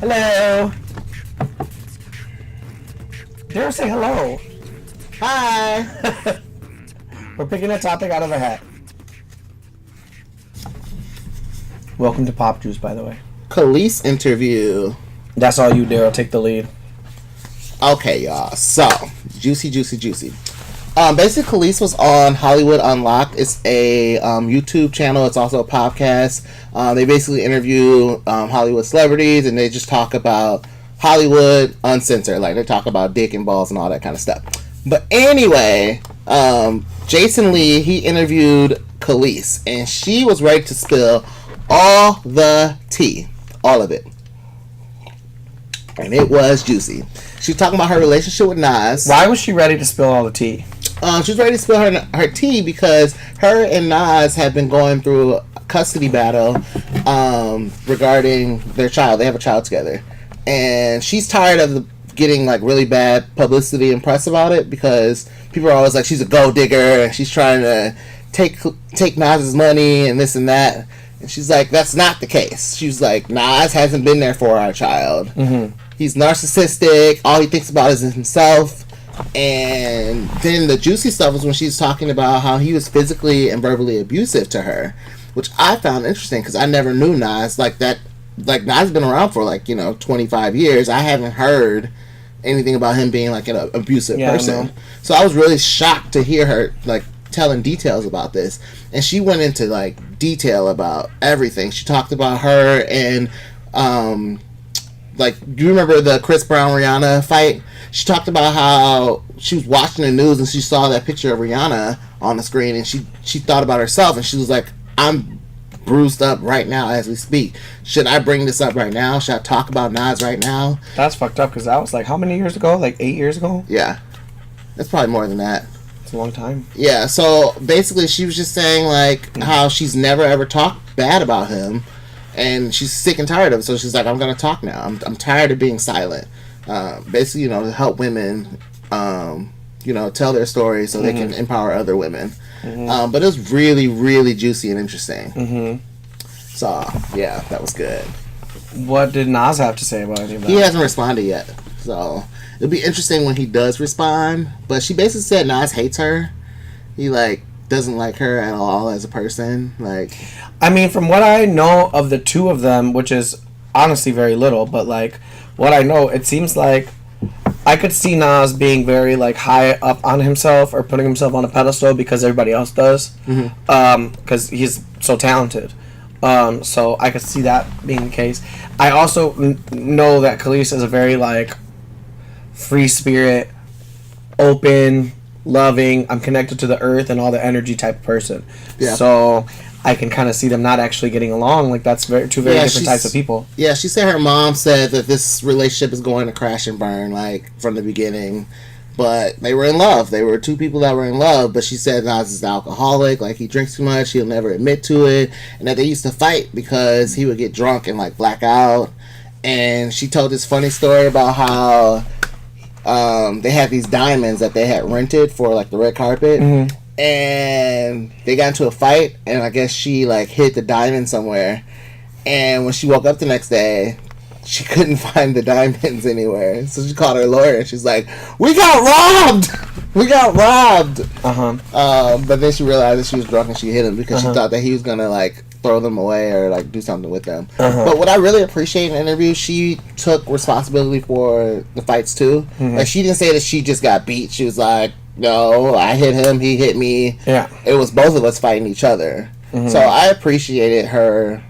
Hello. Dare say hello. Hi. We're picking a topic out of a hat. Welcome to Pop Juice, by the way. Kelis interview. That's all you, Daryl. Take the lead. Okay, y'all. So, juicy. Basically, Kelis was on Hollywood Unlocked. It's a YouTube channel. It's also a podcast. They basically interview Hollywood celebrities, and they just talk about Hollywood uncensored. Like, they talk about dick and balls and all that kind of stuff. But anyway, Jason Lee, he interviewed Kelis, and she was ready to spill all the tea. All of it. And it was juicy. She was talking about her relationship with Nas. Why was she ready to spill all the tea? She was ready to spill her tea because her and Nas have been going through a custody battle regarding their child. They have a child together. And she's tired of getting like really bad publicity and press about it because people are always like, she's a gold digger and she's trying to take Nas's money and this and that. And she's like, that's not the case. She's like, Nas hasn't been there for our child. Mm-hmm. He's narcissistic. All he thinks about is himself. And then the juicy stuff was when she's talking about how he was physically and verbally abusive to her, which I found interesting because I never knew Nas like that. Like, Nas has been around for 25 years. I haven't heard anything about him being like an abusive person. So I was really shocked to hear her telling details about this, and she went into detail about everything. She talked about her and do you remember the Chris Brown Rihanna fight? She talked about how she was watching the news and she saw that picture of Rihanna on the screen, and she thought about herself, and she was like, I'm bruised up right now as we speak. Should I bring this up right now? Should I talk about Nas right now? That's fucked up because that was how many years ago? 8 years ago? Yeah, that's probably more than that. A long time. Yeah, so basically she was just saying how she's never ever talked bad about him, and she's sick and tired of it. So she's like, I'm gonna talk now. I'm tired of being silent. Basically, to help women, tell their story so they can empower other women. Mm-hmm. But it was really, really juicy and interesting. Mm-hmm. So yeah, that was good. What did Nas have to say about any of that? He hasn't responded yet, so it'll be interesting when he does respond. But she basically said Nas hates her. He doesn't like her at all as a person. I mean, from what I know of the two of them, which is honestly very little, but what I know, it seems like I could see Nas being very high up on himself or putting himself on a pedestal because everybody else does, because he's so talented. So I could see that being the case. I also know that Kelis is a very free spirit, open, loving, I'm connected to the earth and all the energy type of person. Yeah. So I can kind of see them not actually getting along. That's two very different types of people. Yeah, she said her mom said that this relationship is going to crash and burn from the beginning. But they were in love. They were two people that were in love. But she said Nas is an alcoholic. He drinks too much. He'll never admit to it. And that they used to fight because he would get drunk and black out. And she told this funny story about how they had these diamonds that they had rented for the red carpet. Mm-hmm. And they got into a fight. And I guess she hid the diamond somewhere. And when she woke up the next day, she couldn't find the diamonds anywhere. So she called her lawyer and she's like, we got robbed! We got robbed! But then she realized that she was drunk and she hit him because she thought that he was going to throw them away or do something with them. But what I really appreciate in the interview, she took responsibility for the fights too. She didn't say that she just got beat. She was like, no, I hit him, he hit me. Yeah. It was both of us fighting each other. So I appreciated her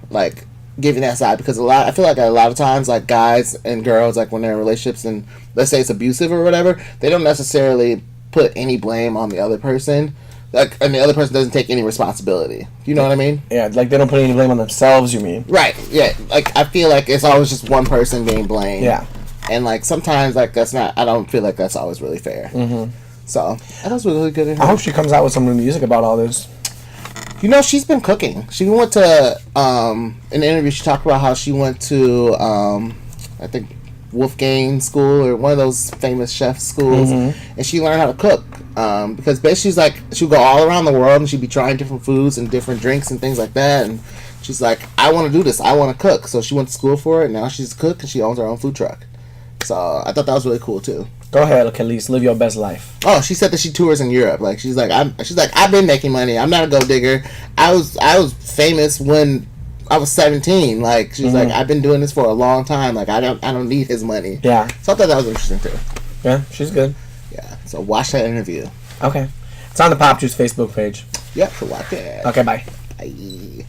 giving that side because I feel a lot of times guys and girls when they're in relationships and let's say it's abusive or whatever, they don't necessarily put any blame on the other person, and the other person doesn't take any responsibility. You know what I mean? Yeah, they don't put any blame on themselves. You mean? Right? Yeah. I feel it's always just one person being blamed. Yeah. And sometimes that's not. I don't feel that's always really fair. Mm-hmm. So that was really good. I hope she comes out with some new music about all this. She's been cooking. She went to, in an interview, she talked about how she went to, I think, Wolfgang School or one of those famous chef schools, and she learned how to cook. Because basically she'd go all around the world and she'd be trying different foods and different drinks and things like that. And She's like, I want to do this. I want to cook. So she went to school for it. Now she's a cook and she owns her own food truck. So I thought that was really cool too. Go ahead, Kelis. Live your best life. Oh, she said that she tours in Europe. Like she's like, I've been making money. I'm not a gold digger. I was famous when I was 17. Like she's like, I've been doing this for a long time. Like I don't need his money. Yeah. So I thought that was interesting too. Yeah, she's good. Yeah. So watch that interview. Okay. It's on the Pop Juice Facebook page. Yep. So watch it. Okay, bye. Bye.